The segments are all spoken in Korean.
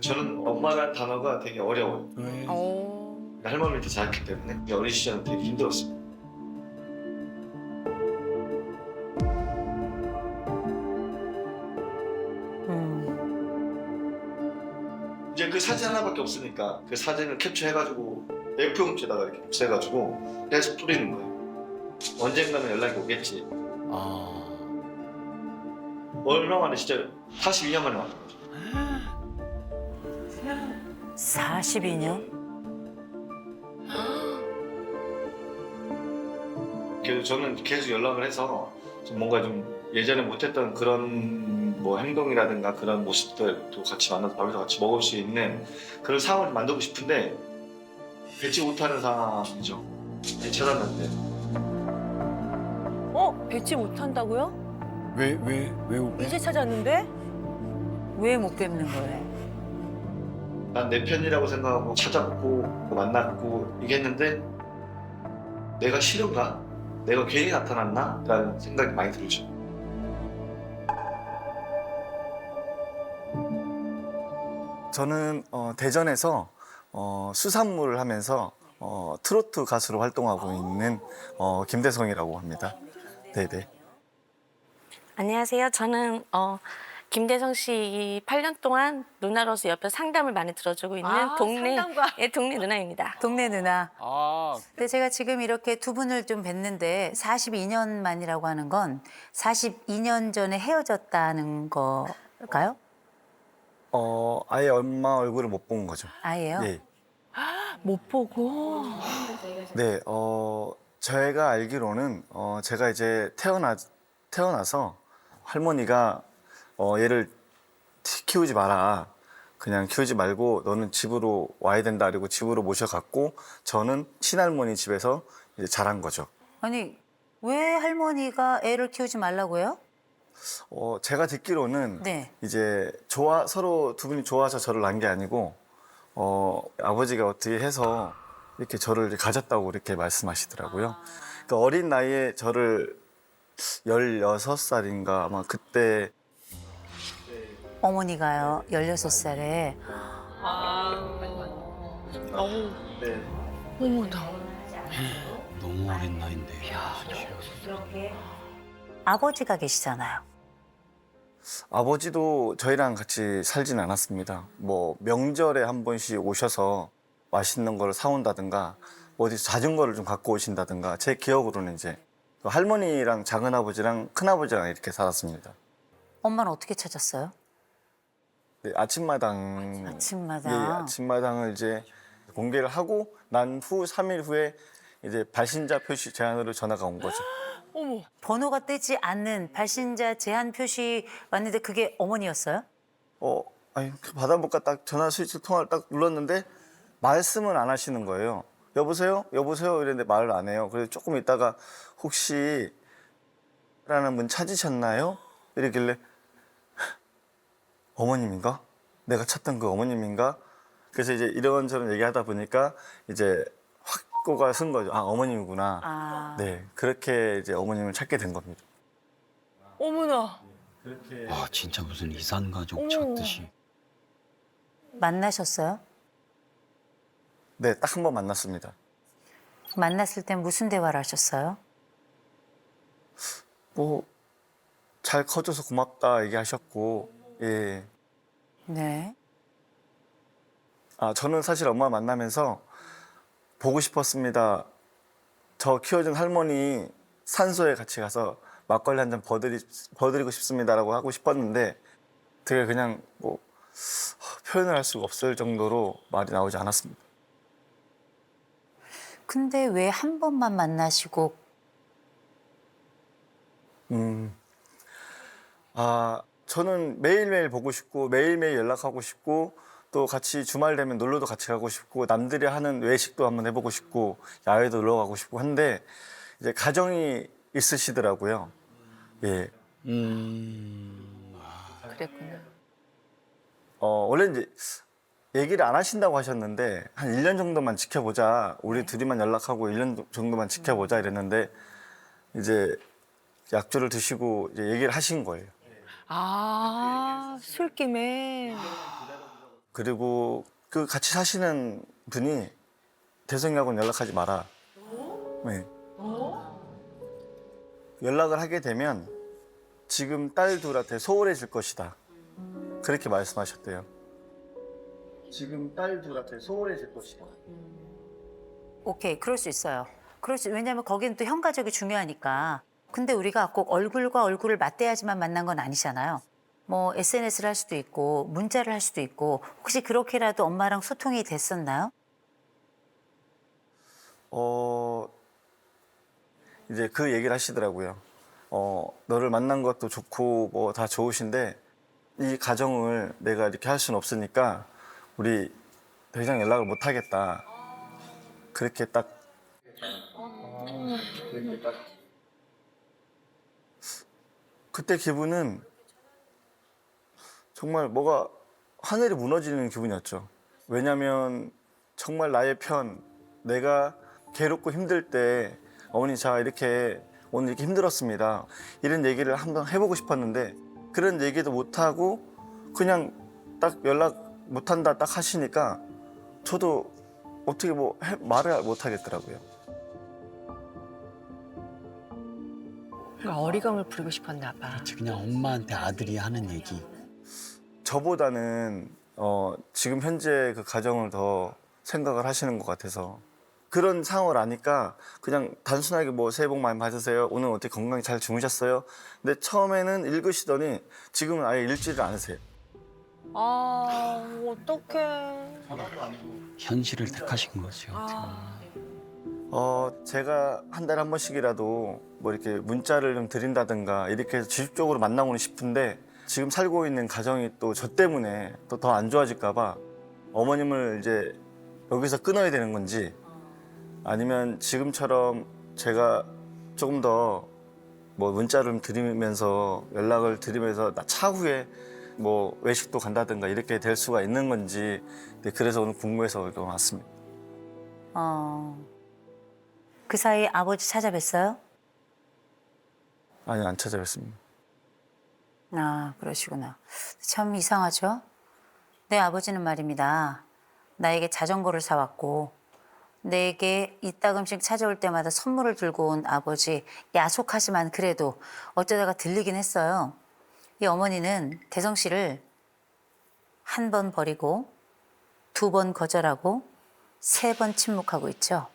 저는 엄마라는 단어가 되게 어려워요. 왜? 할머니를 더 잘했기 때문에 어린 시절은 되게 힘들었어요. 이제 그 사진 하나밖에 없으니까 그 사진을 캡처해가지고 A4용지에다가 이렇게 흡수해가지고 계속 뿌리는 거예요. 언젠가는 연락이 오겠지. 아. 얼마 만에 진짜 42년 만에 왔어요. 42년? 그래서 저는 계속 연락을 해서 좀 뭔가 좀 예전에 못했던 그런 뭐 행동이라든가 그런 모습들도 같이 만나서 밥에서 같이 먹을 수 있는 그런 상황을 만들고 싶은데 되지 못하는 상황이죠. 찾았는데 뵙지 못한다고요? 왜? 이제 찾았는데? 왜 못 뵙는 거예요? 난 내 편이라고 생각하고 찾았고 만났고 이게 했는데 내가 싫은가? 내가 괜히 나타났나? 라는 생각이 많이 들죠. 저는 대전에서 수산물을 하면서 트로트 가수로 활동하고 있는 김대성이라고 합니다. 네네. 안녕하세요. 저는 김대성 씨 8년 동안 누나로서 옆에 상담을 많이 들어주고 있는 상담가. 동네 누나입니다. 동네 누나. 아, 근데 제가 지금 이렇게 두 분을 좀 뵀는데 42년 만이라고 하는 건 42년 전에 헤어졌다는 걸까요? 아예 엄마 얼굴을 못 본 거죠. 아예요? 네. 못 보고. 네, 제가 알기로는 제가 이제 태어나서 할머니가 얘를 키우지 마라. 그냥 키우지 말고 너는 집으로 와야 된다. 그리고 집으로 모셔갔고 저는 친할머니 집에서 이제 자란 거죠. 아니, 왜 할머니가 애를 키우지 말라고 해요? 제가 듣기로는 네. 이제 서로 두 분이 좋아서 저를 낳은 게 아니고 아버지가 어떻게 해서 이렇게 저를 가졌다고 이렇게 말씀하시더라고요. 그러니까 어린 나이에 저를 16살인가 아마 그때 어머니가요, 16살에. 네. 너무 어린 나이인데. 아버지가 계시잖아요. 아버지도 저희랑 같이 살진 않았습니다. 뭐 명절에 한 번씩 오셔서 맛있는 거를 사온다든가 어디서 자전거를 좀 갖고 오신다든가 제 기억으로는 이제 할머니랑 작은아버지랑 큰아버지랑 이렇게 살았습니다. 엄마는 어떻게 찾았어요? 네, 아침마당. 아침마당. 예, 아침마당을 이제 공개를 하고 난 후 3일 후에 이제 발신자 표시 제안으로 전화가 온 거죠. 어머. 번호가 뜨지 않는 발신자 제한 표시 왔는데 그게 어머니였어요? 아니 받아볼까 딱 전화 스위치 통화를 딱 눌렀는데 말씀은 안 하시는 거예요. 여보세요? 여보세요? 이랬는데 말을 안 해요. 그래서 조금 있다가 혹시 라는 분 찾으셨나요? 이러길래 어머님인가? 내가 찾던 그 어머님인가? 그래서 이제 이런저런 얘기하다 보니까 이제 확고가 쓴 거죠. 아, 어머님이구나. 아. 네, 그렇게 이제 어머님을 찾게 된 겁니다. 어머나. 와, 진짜 무슨 이산 가족 어머. 찾듯이. 만나셨어요? 네, 딱 한 번 만났습니다. 만났을 땐 무슨 대화를 하셨어요? 뭐 잘 커줘서 고맙다 얘기하셨고, 예. 네. 아, 저는 사실 엄마 만나면서 보고 싶었습니다. 저 키워준 할머니 산소에 같이 가서 막걸리 한 잔 버드리고 싶습니다라고 하고 싶었는데 되게 그냥 뭐 표현을 할 수가 없을 정도로 말이 나오지 않았습니다. 근데 왜 한 번만 만나시고 저는 매일매일 보고 싶고 매일매일 연락하고 싶고 또 같이 주말 되면 놀러도 같이 가고 싶고 남들이 하는 외식도 한번 해보고 싶고 야외도 놀러 가고 싶고 한데 이제 가정이 있으시더라고요. 예. 그랬구나. 원래 이제 얘기를 안 하신다고 하셨는데 한 1년 정도만 지켜보자. 우리 둘이만 연락하고 1년 정도만 지켜보자 이랬는데 이제 약주를 드시고 이제 얘기를 하신 거예요. 술김에. 그리고 그 같이 사시는 분이 대성이하고는 연락하지 마라. 네. 연락을 하게 되면 지금 딸 둘한테 소홀해질 것이다. 그렇게 말씀하셨대요. 지금 딸 둘한테 소홀해질 것이다. 오케이, 그럴 수 있어요. 왜냐면 거기는 또 형 가족이 중요하니까. 근데 우리가 꼭 얼굴과 얼굴을 맞대야지만 만난 건 아니잖아요. 뭐 SNS를 할 수도 있고 문자를 할 수도 있고 혹시 그렇게라도 엄마랑 소통이 됐었나요? 이제 그 얘기를 하시더라고요. 너를 만난 것도 좋고 뭐 다 좋으신데 이 가정을 내가 이렇게 할 수는 없으니까 우리 더 이상 연락을 못 하겠다. 그렇게 딱 그때 기분은 정말 뭐가 하늘이 무너지는 기분이었죠. 왜냐면 정말 나의 편, 내가 괴롭고 힘들 때 어머니 자 이렇게 오늘 이렇게 힘들었습니다. 이런 얘기를 한번 해보고 싶었는데 그런 얘기도 못하고 그냥 딱 연락 못한다 딱 하시니까 저도 어떻게 뭐 말을 못 하겠더라고요. 어리광을 부리고 싶었나 봐. 그렇지, 그냥 엄마한테 아들이 하는 얘기. 저보다는 지금 현재 그 가정을 더 생각을 하시는 것 같아서 그런 상황을 아니까 그냥 단순하게 뭐 새해 복 많이 받으세요. 오늘 어떻게 건강히 잘 주무셨어요? 근데 처음에는 읽으시더니 지금은 아예 읽지를 않으세요. 아, 어떡해. 현실을 택하신 거죠. 제가 한 달에 한 번씩이라도 뭐 이렇게 문자를 좀 드린다든가 이렇게 해서 직접적으로 만나고는 싶은데 지금 살고 있는 가정이 또 저 때문에 또 더 안 좋아질까 봐 어머님을 이제 여기서 끊어야 되는 건지 아니면 지금처럼 제가 조금 더 뭐 문자를 드리면서 연락을 드리면서 차후에 뭐 외식도 간다든가 이렇게 될 수가 있는 건지 그래서 오늘 궁금해서 여기 왔습니다. 그 사이 아버지 찾아뵀어요? 아니 안 찾아뵙습니다. 아, 그러시구나. 참 이상하죠? 내 아버지는 말입니다. 나에게 자전거를 사왔고 내게 이따금씩 찾아올 때마다 선물을 들고 온 아버지 야속하지만 그래도 어쩌다가 들리긴 했어요. 이 어머니는 대성 씨를 한 번 버리고 2번 거절하고 3번 침묵하고 있죠.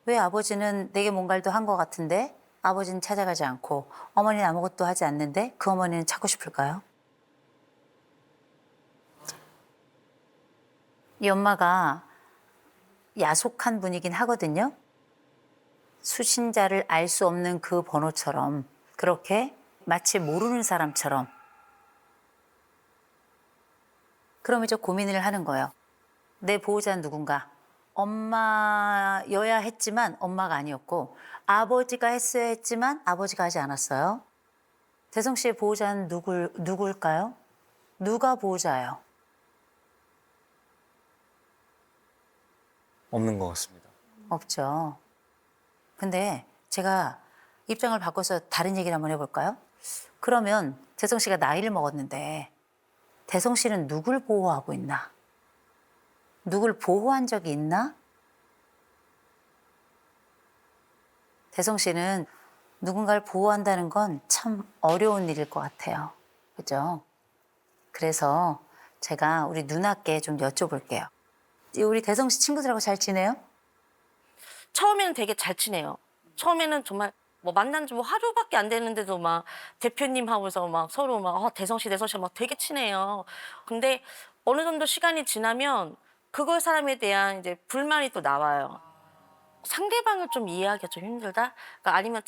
왜 아버지는 내게 뭔가를 더 한 것 같은데 아버지는 찾아가지 않고 어머니는 아무것도 하지 않는데 그 어머니는 찾고 싶을까요? 이 엄마가 야속한 분이긴 하거든요. 수신자를 알 수 없는 그 번호처럼 그렇게 마치 모르는 사람처럼 그럼 이제 고민을 하는 거예요. 내 보호자는 누군가? 엄마여야 했지만 엄마가 아니었고 아버지가 했어야 했지만 아버지가 하지 않았어요. 대성 씨의 보호자는 누굴까요? 누가 보호자예요? 없는 것 같습니다. 없죠. 근데 제가 입장을 바꿔서 다른 얘기를 한번 해볼까요? 그러면 대성 씨가 나이를 먹었는데 대성 씨는 누굴 보호하고 있나? 누굴 보호한 적이 있나? 대성 씨는 누군가를 보호한다는 건 참 어려운 일일 것 같아요. 그죠? 그래서 제가 우리 누나께 좀 여쭤볼게요. 우리 대성 씨 친구들하고 잘 지내요? 처음에는 되게 잘 지내요. 처음에는 정말 뭐 만난 지 뭐 하루밖에 안 되는데도 막 대표님하고서 막 서로 막 대성 씨 막 되게 친해요. 근데 어느 정도 시간이 지나면 그걸 사람에 대한 이제 불만이 또 나와요. 상대방을 좀 이해하기가 좀 힘들다? 그러니까 아니면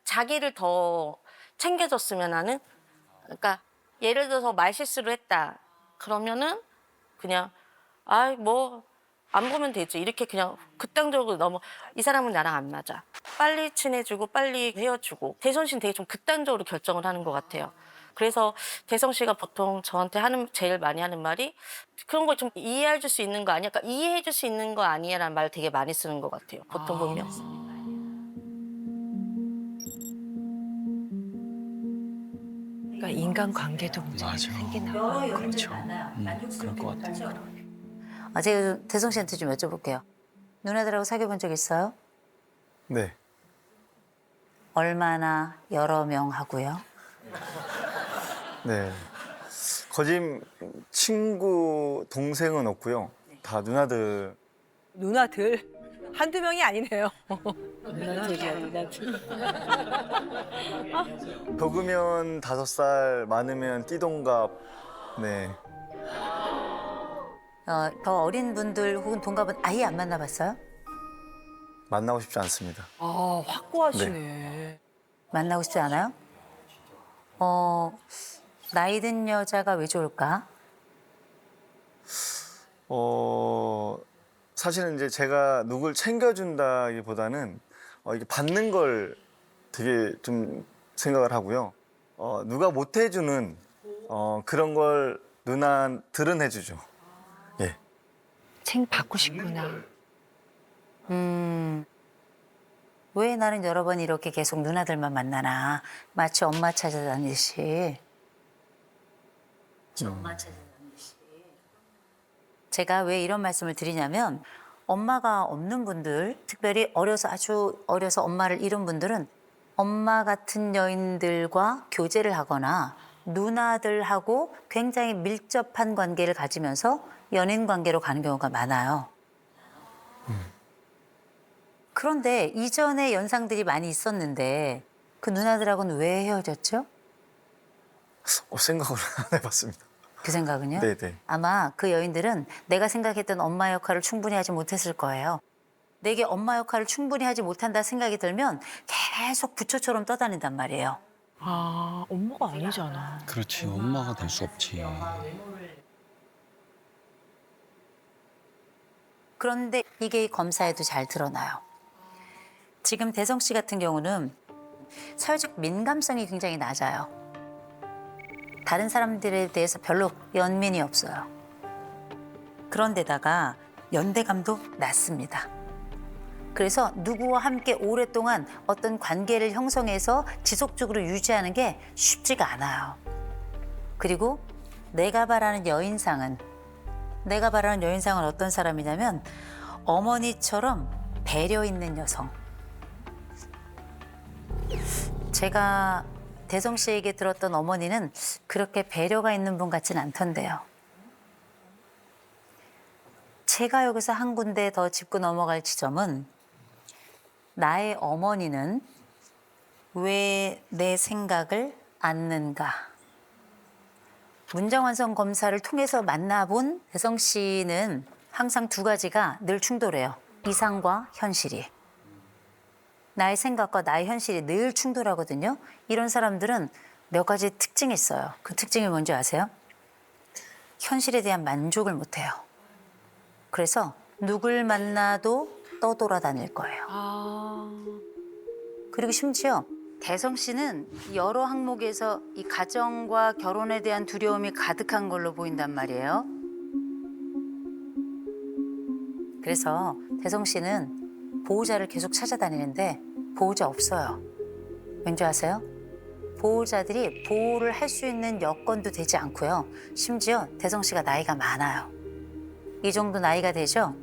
자기를 더 챙겨줬으면 하는? 그러니까 예를 들어서 말실수를 했다. 그러면은 그냥 뭐 안 보면 되지. 이렇게 그냥 극단적으로 너무 이 사람은 나랑 안 맞아. 빨리 친해지고 빨리 헤어지고. 대성 씨는 되게 좀 극단적으로 결정을 하는 것 같아요. 그래서 대성 씨가 보통 저한테 제일 많이 하는 말이 그런 걸 좀 이해해 줄 수 있는 거 아니야? 그러니까 이해해 줄 수 있는 거 아니야라는 말 되게 많이 쓰는 것 같아요. 보통 보면. 그러니까 인간관계도 문제가 맞아. 생기나 봐. 그렇죠. 그럴 것 같아요. 제가 대성 씨한테 좀 여쭤볼게요. 누나들하고 사귀어 본 적 있어요? 네. 얼마나 여러 명 하고요? 네. 거짓 친구 동생은 없고요. 다 누나들. 누나들 한두 명이 아니네요. 적으면 5살, 많으면 띠동갑. 네. 더 어린 분들 혹은 동갑은 아예 안 만나봤어요? 만나고 싶지 않습니다. 아 확고하시네. 만나고 싶지 않아요? 나이 든 여자가 왜 좋을까? 사실은 이제 제가 누굴 챙겨준다기보다는 이게 받는 걸 되게 좀 생각을 하고요. 누가 못 해주는 그런 걸 누나들은 해주죠. 예. 챙 받고 싶구나. 왜 나는 여러 번 이렇게 계속 누나들만 만나나? 마치 엄마 찾아다니듯이. 제가 왜 이런 말씀을 드리냐면 엄마가 없는 분들, 특별히 아주 어려서 엄마를 잃은 분들은 엄마 같은 여인들과 교제를 하거나 누나들하고 굉장히 밀접한 관계를 가지면서 연인 관계로 가는 경우가 많아요. 그런데 이전에 연상들이 많이 있었는데 그 누나들하고는 왜 헤어졌죠? 생각을 안 해봤습니다. 그 생각은요? 네네. 아마 그 여인들은 내가 생각했던 엄마 역할을 충분히 하지 못했을 거예요. 내게 엄마 역할을 충분히 하지 못한다 생각이 들면 계속 부처처럼 떠다닌단 말이에요. 아 엄마가 아니잖아. 그렇지. 엄마가 될 수 없지. 그런데 이게 검사에도 잘 드러나요. 지금 대성 씨 같은 경우는 사회적 민감성이 굉장히 낮아요. 다른 사람들에 대해서 별로 연민이 없어요. 그런데다가 연대감도 낮습니다. 그래서 누구와 함께 오랫동안 어떤 관계를 형성해서 지속적으로 유지하는 게 쉽지가 않아요. 그리고 내가 바라는 여인상은 어떤 사람이냐면 어머니처럼 배려 있는 여성. 제가 대성 씨에게 들었던 어머니는 그렇게 배려가 있는 분 같진 않던데요. 제가 여기서 한 군데 더 짚고 넘어갈 지점은 나의 어머니는 왜 내 생각을 않는가? 문장완성 검사를 통해서 만나본 대성 씨는 항상 두 가지가 늘 충돌해요. 이상과 현실이. 나의 생각과 나의 현실이 늘 충돌하거든요. 이런 사람들은 몇 가지 특징이 있어요. 그 특징이 뭔지 아세요? 현실에 대한 만족을 못해요. 그래서 누굴 만나도 떠돌아다닐 거예요. 그리고 심지어 대성 씨는 여러 항목에서 이 가정과 결혼에 대한 두려움이 가득한 걸로 보인단 말이에요. 그래서 대성 씨는 보호자를 계속 찾아다니는데 보호자 없어요. 왠지 아세요? 보호자들이 보호를 할 수 있는 여건도 되지 않고요. 심지어 대성 씨가 나이가 많아요. 이 정도 나이가 되죠?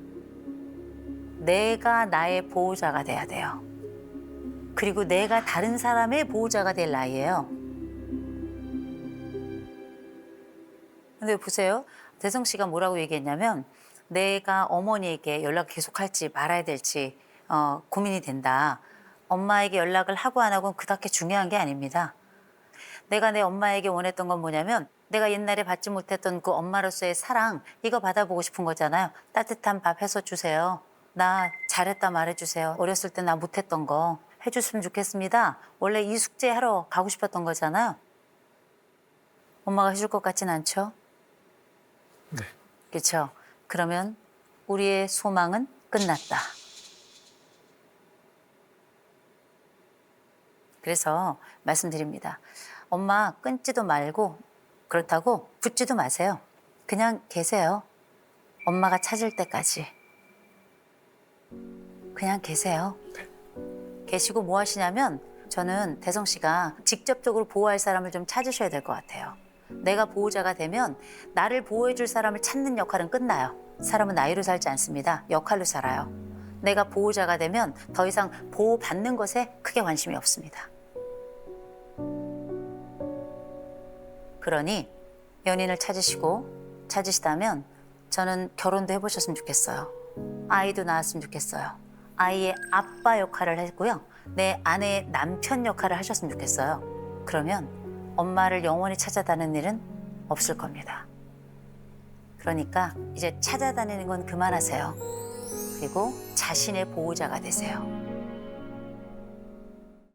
내가 나의 보호자가 돼야 돼요. 그리고 내가 다른 사람의 보호자가 될 나이예요. 근데 보세요. 대성 씨가 뭐라고 얘기했냐면 내가 어머니에게 연락 계속할지 말아야 될지 고민이 된다. 엄마에게 연락을 하고 안 하고는 그닥 중요한 게 아닙니다. 내가 내 엄마에게 원했던 건 뭐냐면 내가 옛날에 받지 못했던 그 엄마로서의 사랑 이거 받아보고 싶은 거잖아요. 따뜻한 밥 해서 주세요. 나 잘했다 말해주세요. 어렸을 때 나 못했던 거 해줬으면 좋겠습니다. 원래 이 숙제 하러 가고 싶었던 거잖아요. 엄마가 해줄 것 같진 않죠? 네. 그렇죠? 그러면 우리의 소망은 끝났다. 그래서 말씀드립니다. 엄마 끊지도 말고 그렇다고 붙지도 마세요. 그냥 계세요. 엄마가 찾을 때까지. 그냥 계세요. 계시고 뭐 하시냐면 저는 대성 씨가 직접적으로 보호할 사람을 좀 찾으셔야 될 것 같아요. 내가 보호자가 되면 나를 보호해줄 사람을 찾는 역할은 끝나요. 사람은 나이로 살지 않습니다. 역할로 살아요. 내가 보호자가 되면 더 이상 보호받는 것에 크게 관심이 없습니다. 그러니 연인을 찾으시다면 저는 결혼도 해보셨으면 좋겠어요. 아이도 낳았으면 좋겠어요. 아이의 아빠 역할을 했고요. 내 아내의 남편 역할을 하셨으면 좋겠어요. 그러면 엄마를 영원히 찾아다니는 일은 없을 겁니다. 그러니까 이제 찾아다니는 건 그만하세요. 그리고 자신의 보호자가 되세요.